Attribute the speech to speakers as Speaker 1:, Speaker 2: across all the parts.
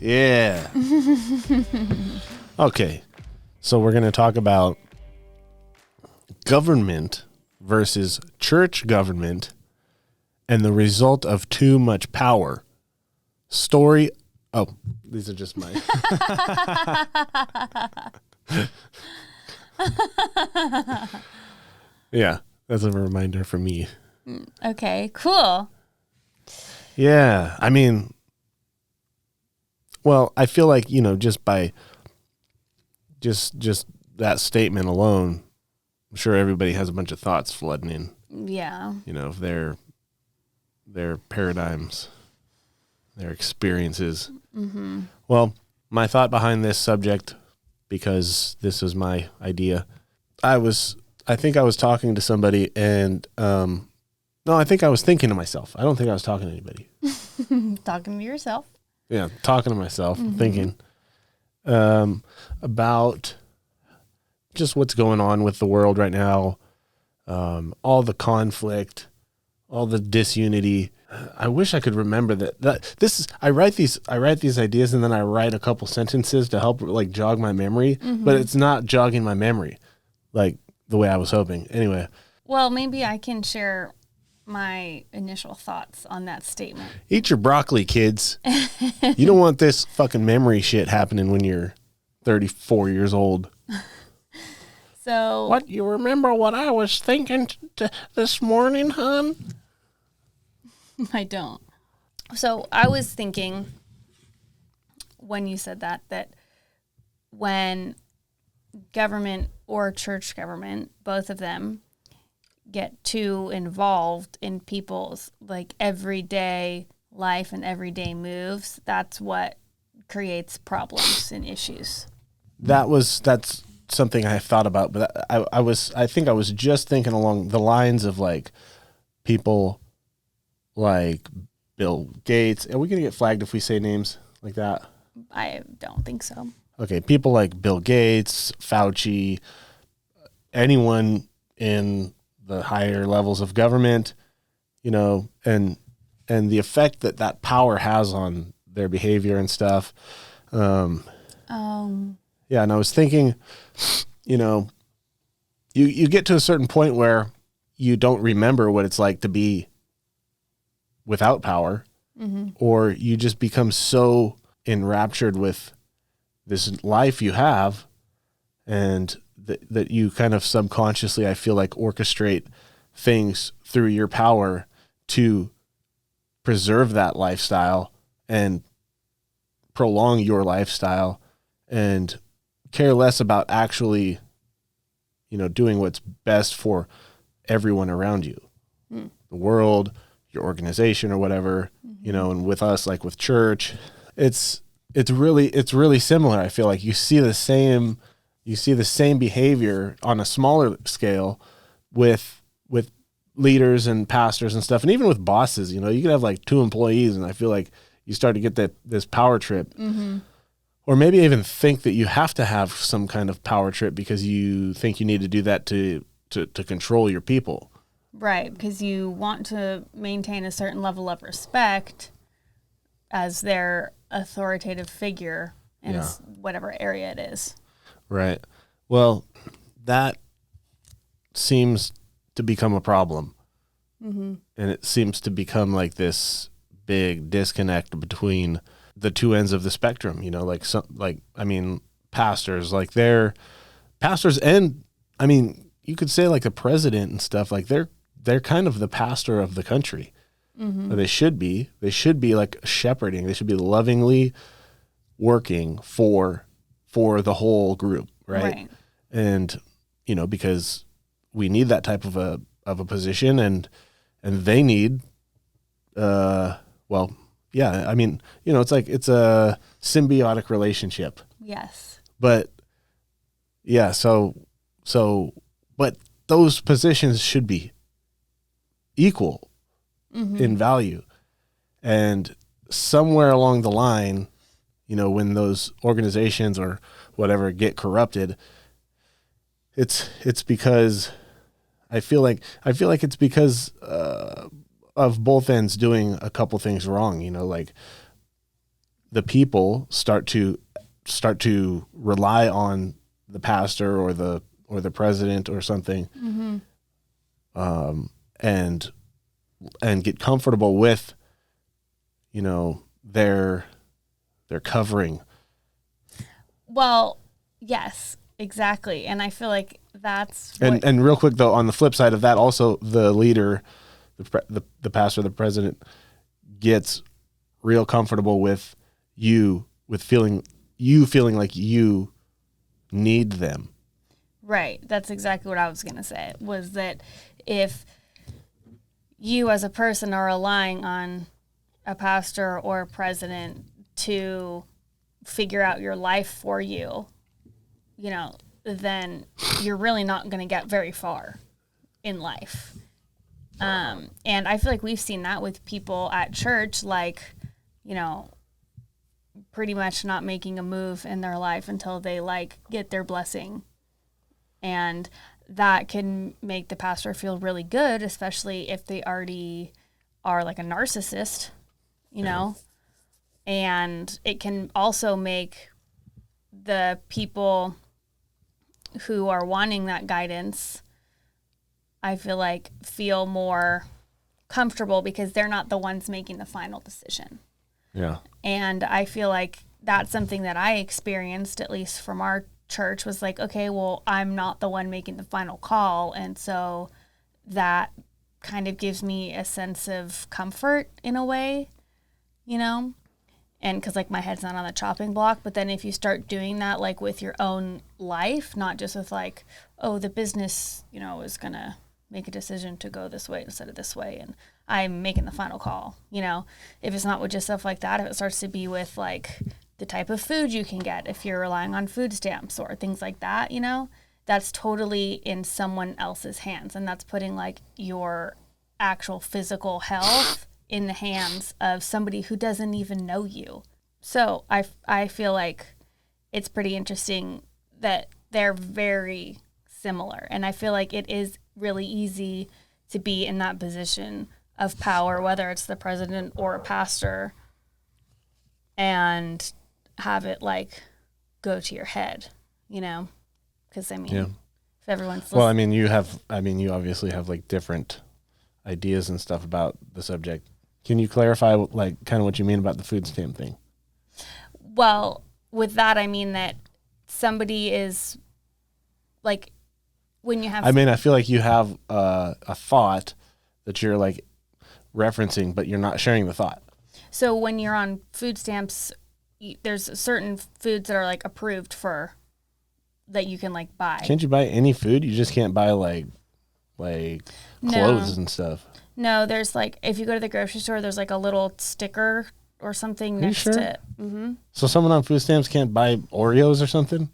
Speaker 1: Yeah. Okay. So we're going to talk about government versus church government and the result of too much power. Story. Oh, these are just my. Yeah, that's a reminder for me.
Speaker 2: Okay, cool.
Speaker 1: Yeah, I mean, well, I feel like, just by just that statement alone, I'm sure everybody has a bunch of thoughts flooding in,
Speaker 2: Yeah.
Speaker 1: of their paradigms, their experiences. Mm-hmm. Well, my thought behind this subject, because this was my idea, I think I was talking to somebody and, no, I think I was thinking to myself. I don't think I was talking to anybody.
Speaker 2: Talking to yourself.
Speaker 1: Yeah, talking to myself, thinking about just what's going on with the world right now, all the conflict, all the disunity. I wish I could remember that this is, I write these ideas and then I write a couple sentences to help like jog my memory, but it's not jogging my memory like the way I was hoping. Anyway.
Speaker 2: Well, maybe I can share my initial thoughts on that statement.
Speaker 1: Eat your broccoli, kids. You don't want this fucking memory shit happening when you're 34 years old.
Speaker 2: So,
Speaker 1: What, you remember what I was thinking this morning, hon?
Speaker 2: I don't. So I was thinking when you said that when government or church government, both of them, get too involved in people's like everyday life and everyday moves, that's what creates problems and issues.
Speaker 1: That's something I thought about, but I think I was just thinking along the lines of like people like Bill Gates. Are we gonna get flagged if we say names like that?
Speaker 2: I don't think so.
Speaker 1: Okay, people like Bill Gates, Fauci, anyone in the higher levels of government, and the effect that power has on their behavior and stuff. Yeah, and I was thinking, you get to a certain point where you don't remember what it's like to be without power, or you just become so enraptured with this life you have, and that you kind of subconsciously, I feel like, orchestrate things through your power to preserve that lifestyle and prolong your lifestyle and care less about actually, doing what's best for everyone around you, the world, your organization or whatever, and with us, like with church, it's really similar. I feel like you see the same behavior on a smaller scale with leaders and pastors and stuff. And even with bosses, you could have like 2 employees and I feel like you start to get this power trip, or maybe even think that you have to have some kind of power trip because you think you need to do that to control your people.
Speaker 2: Right, because you want to maintain a certain level of respect as their authoritative figure in whatever area it is.
Speaker 1: Right. Well, that seems to become a problem. And it seems to become like this big disconnect between the two ends of the spectrum, pastors, like they're pastors. And I mean, you could say like the president and stuff, like they're kind of the pastor of the country. They should be like shepherding. They should be lovingly working for the whole group. Right. And, because we need that type of a position and they need, it's like, it's a symbiotic relationship.
Speaker 2: Yes.
Speaker 1: But yeah, but those positions should be equal in value. And somewhere along the line, when those organizations or whatever get corrupted, it's because I feel like it's because of both ends doing a couple things wrong. You know, like the people start to rely on the pastor or the president or something, and get comfortable with, you know, their covering.
Speaker 2: Well, yes, exactly. And I feel like that's
Speaker 1: and real quick though, on the flip side of that, also the leader, the pastor, the president gets real comfortable with feeling like you need them.
Speaker 2: Right. That's exactly what I was going to say, was that if you as a person are relying on a pastor or a president to figure out your life for you, you know, then you're really not going to get very far in life. And I feel like we've seen that with people at church, like, you know, pretty much not making a move in their life until they like get their blessing. And that can make the pastor feel really good, especially if they already are like a narcissist, you know. And it can also make the people who are wanting that guidance, I feel like, feel more comfortable because they're not the ones making the final decision.
Speaker 1: Yeah.
Speaker 2: And I feel like that's something that I experienced, at least from our church, was like, okay, well, I'm not the one making the final call. And so that kind of gives me a sense of comfort in a way, you know? And because like my head's not on the chopping block. But then if you start doing that, like with your own life, not just with like, oh, the business, you know, is going to make a decision to go this way instead of this way, and I'm making the final call, you know, if it's not with just stuff like that, if it starts to be with like the type of food you can get, if you're relying on food stamps or things like that, you know, that's totally in someone else's hands. And that's putting like your actual physical health in the hands of somebody who doesn't even know you. So I feel like it's pretty interesting that they're very similar. And I feel like it is really easy to be in that position of power, whether it's the president or a pastor, and have it like go to your head, you know? Because I mean, if everyone's listening.
Speaker 1: Well, I mean, you obviously have like different ideas and stuff about the subject. Can you clarify like kind of what you mean about the food stamp thing?
Speaker 2: Well, with that, I mean that somebody is like, when you have,
Speaker 1: I mean, I feel like you have a thought that you're like referencing, but you're not sharing the thought.
Speaker 2: So when you're on food stamps, there's certain foods that are like approved for, that you can like buy.
Speaker 1: Can't you buy any food? You just can't buy like clothes and stuff.
Speaker 2: No, there's like, if you go to the grocery store, there's like a little sticker or something next to it. Mm-hmm.
Speaker 1: So someone on food stamps can't buy Oreos or something?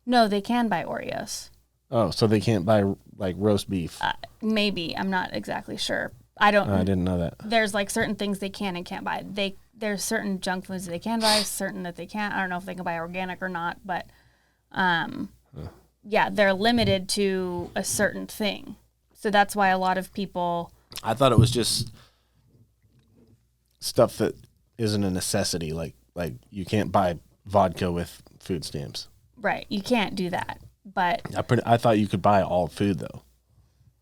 Speaker 2: No, they can buy Oreos.
Speaker 1: Oh, so they can't buy like roast beef?
Speaker 2: Maybe. I'm not exactly sure. I didn't know that. There's like certain things they can and can't buy. There's certain junk foods that they can buy, certain that they can't. I don't know if they can buy organic or not, but yeah, they're limited to a certain thing. So that's why a lot of people...
Speaker 1: I thought it was just stuff that isn't a necessity. Like you can't buy vodka with food stamps.
Speaker 2: Right. You can't do that. But
Speaker 1: I thought you could buy all food though.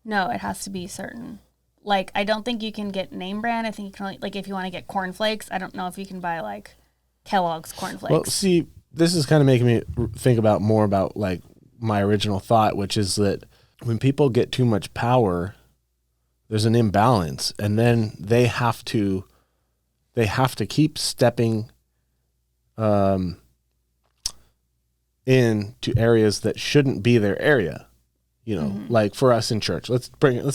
Speaker 2: No, it has to be certain. Like, I don't think you can get name brand. I think you can only, like, if you want to get cornflakes, I don't know if you can buy like Kellogg's cornflakes.
Speaker 1: Well, see, this is kind of making me think about more about like my original thought, which is that when people get too much power, there's an imbalance, and then they have to keep stepping into areas that shouldn't be their area. You know, like for us in church, let's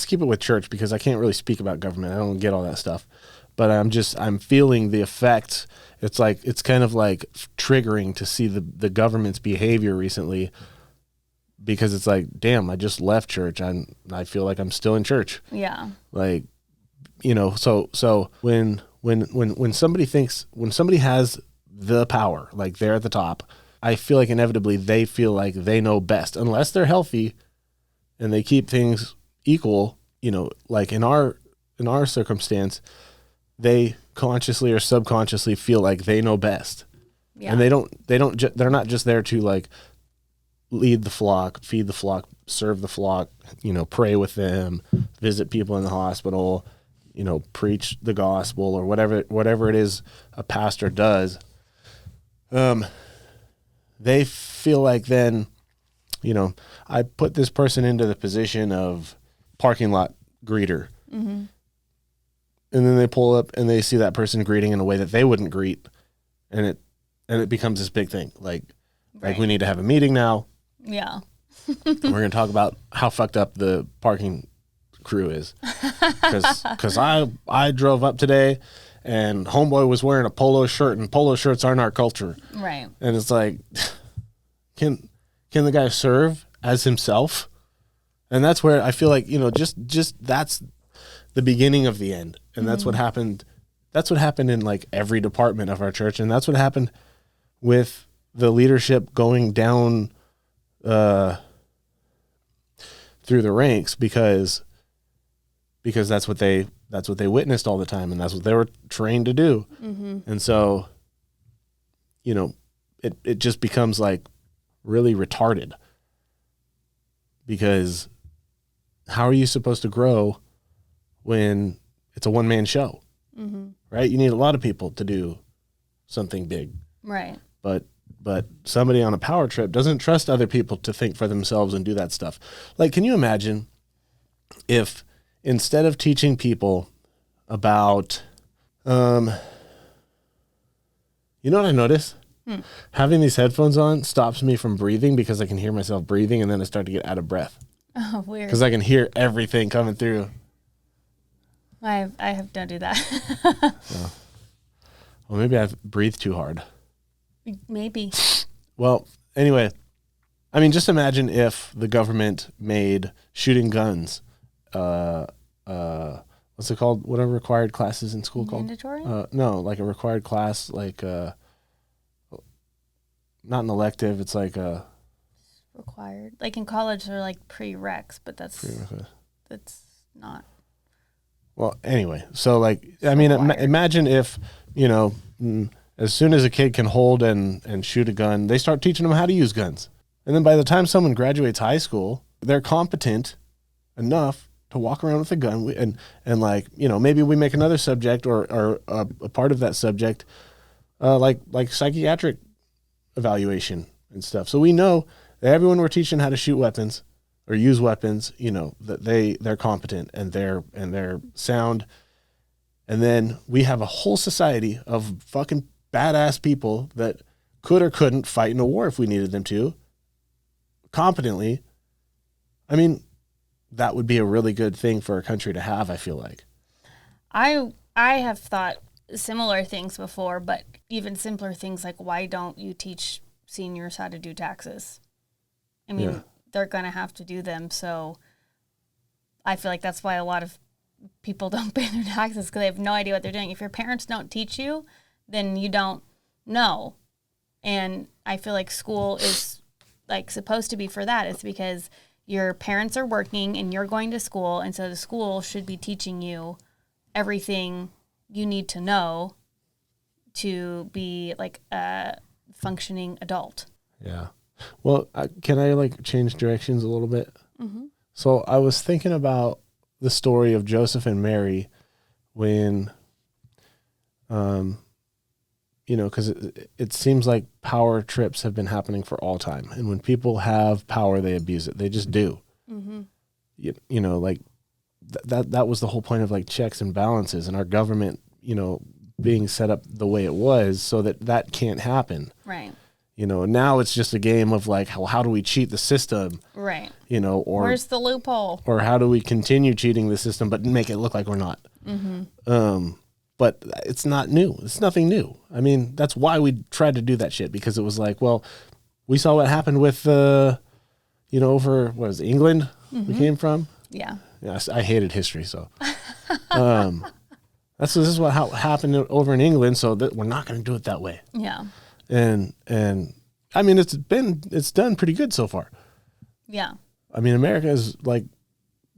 Speaker 1: keep it with church because I can't really speak about government. I don't get all that stuff, but I'm feeling the effects. It's like, it's kind of like triggering to see the government's behavior recently, because it's like, damn, I just left church. I feel like I'm still in church.
Speaker 2: Yeah.
Speaker 1: Like, you know, so when somebody has the power, like they're at the top, I feel like inevitably they feel like they know best, unless they're healthy and they keep things equal, like in our circumstance, they consciously or subconsciously feel like they know best.
Speaker 2: Yeah.
Speaker 1: And they're not just there to like lead the flock, feed the flock, serve the flock, pray with them, visit people in the hospital, preach the gospel or whatever it is a pastor does. They feel like then, I put this person into the position of parking lot greeter.
Speaker 2: Mm-hmm.
Speaker 1: And then they pull up and they see that person greeting in a way that they wouldn't greet. And it becomes this big thing. Like we need to have a meeting now.
Speaker 2: Yeah.
Speaker 1: We're going to talk about how fucked up the parking crew is. Because I drove up today and homeboy was wearing a polo shirt, and polo shirts aren't our culture.
Speaker 2: Right.
Speaker 1: And it's like, can the guy serve as himself? And that's where I feel like, just that's the beginning of the end. And that's what happened. That's what happened in like every department of our church. And that's what happened with the leadership going down through the ranks, because that's what they witnessed all the time, and that's what they were trained to do. Mm-hmm. And so, it just becomes like really retarded, because how are you supposed to grow when it's a one-man show? Mm-hmm. Right? You need a lot of people to do something big.
Speaker 2: Right.
Speaker 1: But somebody on a power trip doesn't trust other people to think for themselves and do that stuff. Like, can you imagine if instead of teaching people about, you know what I notice? Having these headphones on stops me from breathing, because I can hear myself breathing, and then I start to get out of breath.
Speaker 2: Oh, weird.
Speaker 1: Because I can hear everything coming through.
Speaker 2: I don't do that.
Speaker 1: Well, maybe I've breathed too hard.
Speaker 2: Maybe.
Speaker 1: Well, anyway, I mean, just imagine if the government made shooting guns, what's it called? What are required classes in school called?
Speaker 2: Mandatory?
Speaker 1: No, like a required class, like not an elective. It's like a
Speaker 2: required. Like in college, they're like prereqs, but that's not.
Speaker 1: Well, anyway, so like, I mean, imagine if, as soon as a kid can hold and shoot a gun, they start teaching them how to use guns. And then by the time someone graduates high school, they're competent enough to walk around with a gun. And like, maybe we make another subject or a part of that subject, like psychiatric evaluation and stuff. So we know that everyone we're teaching how to shoot weapons or use weapons, that they're competent and they're sound. And then we have a whole society of fucking badass people that could or couldn't fight in a war if we needed them to, competently. I mean, that would be a really good thing for a country to have, I feel like.
Speaker 2: I have thought similar things before, but even simpler things like, why don't you teach seniors how to do taxes? I mean, they're going to have to do them, so I feel like that's why a lot of people don't pay their taxes, because they have no idea what they're doing. If your parents don't teach you, then you don't know. And I feel like school is like supposed to be for that. It's because your parents are working and you're going to school, and so the school should be teaching you everything you need to know to be like a functioning adult.
Speaker 1: Yeah. Well, can I like change directions a little bit? Mm-hmm. So I was thinking about the story of Joseph and Mary when, because it seems like power trips have been happening for all time. And when people have power, they abuse it. They just do. Mm-hmm. Like that was the whole point of like checks and balances, and our government, being set up the way it was so that can't happen.
Speaker 2: Right.
Speaker 1: Now it's just a game of like, how do we cheat the system?
Speaker 2: Right.
Speaker 1: Or
Speaker 2: where's the loophole?
Speaker 1: Or how do we continue cheating the system but make it look like we're not? Mm-hmm. But it's not new. It's nothing new. I mean, that's why we tried to do that shit, because it was like, well, we saw what happened with, over, what is it, England we came from?
Speaker 2: Yeah.
Speaker 1: I hated history, so. This is what happened over in England, so that we're not going to do it that way.
Speaker 2: Yeah.
Speaker 1: And I mean, it's done pretty good so far.
Speaker 2: Yeah.
Speaker 1: I mean, America is like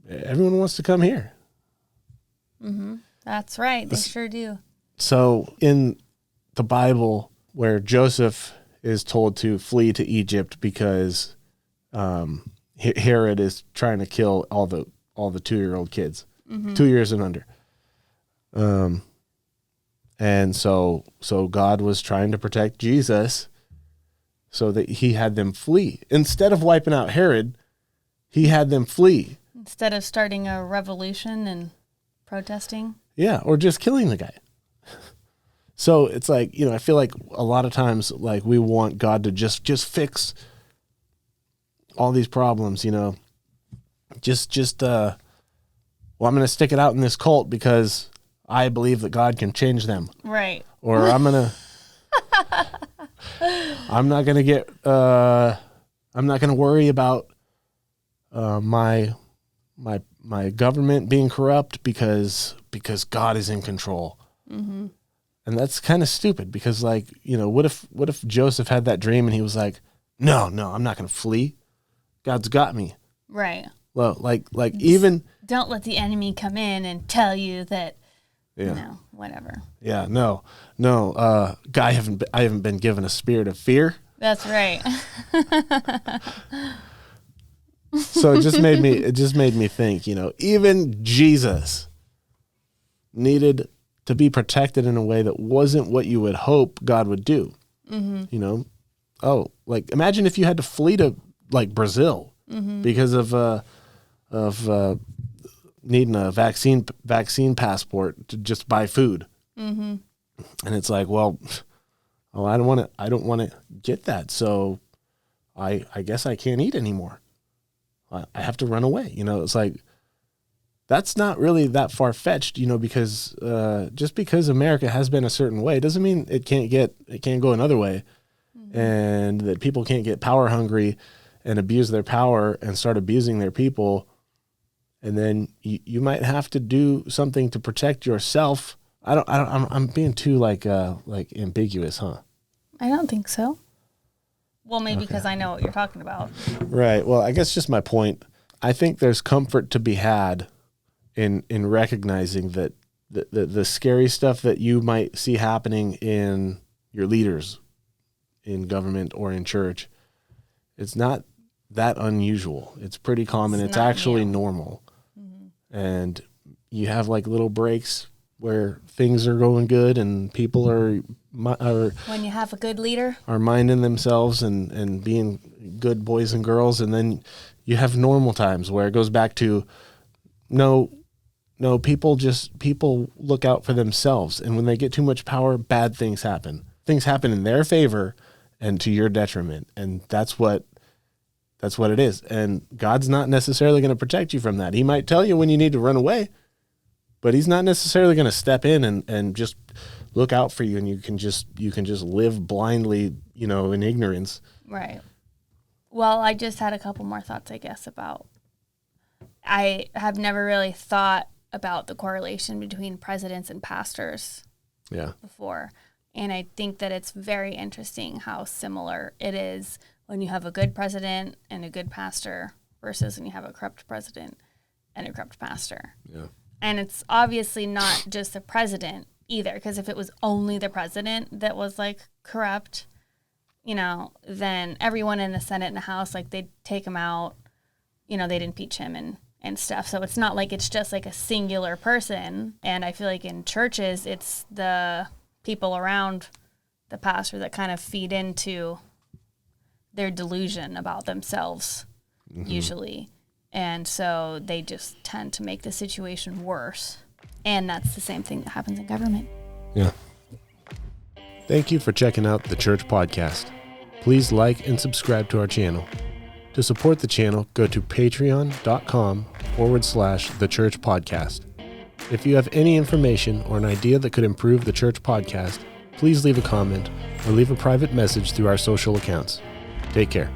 Speaker 1: everyone wants to come here.
Speaker 2: That's right. They sure do.
Speaker 1: So in the Bible, where Joseph is told to flee to Egypt because Herod is trying to kill all the 2-year-old kids, 2 years and under. And so God was trying to protect Jesus, so that he had them flee. Instead of wiping out Herod, he had them flee.
Speaker 2: Instead of starting a revolution and protesting.
Speaker 1: Yeah, or just killing the guy. So it's like, I feel like a lot of times, like, we want God to just fix all these problems, well, I'm going to stick it out in this cult because I believe that God can change them.
Speaker 2: Right.
Speaker 1: Or I'm not going to worry about my government being corrupt because God is in control. Mm-hmm. And that's kind of stupid because, like, what if Joseph had that dream and he was like, no, I'm not going to flee. God's got me.
Speaker 2: Right.
Speaker 1: Well, like even
Speaker 2: don't let the enemy come in and tell you that, whatever.
Speaker 1: Yeah, no. I haven't been given a spirit of fear.
Speaker 2: That's right.
Speaker 1: So it just made me think, even Jesus needed to be protected in a way that wasn't what you would hope God would do. Mm-hmm. Like, imagine if you had to flee to, like, Brazil because of needing a vaccine passport to just buy food. Mm-hmm. And it's like, I don't want to get that. So I guess I can't eat anymore. I have to run away. It's like, that's not really that far-fetched, because just because America has been a certain way doesn't mean it can't go another way. Mm-hmm. And that people can't get power hungry and abuse their power and start abusing their people. And then you might have to do something to protect yourself. I'm being too like ambiguous, huh?
Speaker 2: I don't think so. Well, maybe because I know what you're talking about.
Speaker 1: Right. Well, I guess just my point. I think there's comfort to be had in recognizing that the scary stuff that you might see happening in your leaders in government or in church, it's not that unusual. It's pretty common. It's actually normal. Mm-hmm. And you have, like, little breaks where things are going good and people are
Speaker 2: when you have a good leader,
Speaker 1: are minding themselves and being good boys and girls. And then you have normal times where it goes back to no, people look out for themselves. And when they get too much power, bad things happen. Things happen in their favor and to your detriment. And that's what it is. And God's not necessarily going to protect you from that. He might tell you when you need to run away, but he's not necessarily going to step in and just look out for you, and you can just live blindly, in ignorance.
Speaker 2: Right. Well, I just had a couple more thoughts, I guess, about, I have never really thought about the correlation between presidents and pastors before. And I think that it's very interesting how similar it is when you have a good president and a good pastor versus when you have a corrupt president and a corrupt pastor. Yeah. And it's obviously not just the president either, because if it was only the president that was, like, corrupt, then everyone in the Senate and the House, like, they'd take him out, they'd impeach him and stuff. So it's not like it's just, like, a singular person. And I feel like in churches, it's the people around the pastor that kind of feed into their delusion about themselves, usually. And so they just tend to make the situation worse. And that's the same thing that happens in government.
Speaker 1: Yeah. Thank you for checking out the Church Podcast. Please like and subscribe to our channel. To support the channel, go to patreon.com/The Church Podcast. If you have any information or an idea that could improve the Church Podcast, please leave a comment or leave a private message through our social accounts. Take care.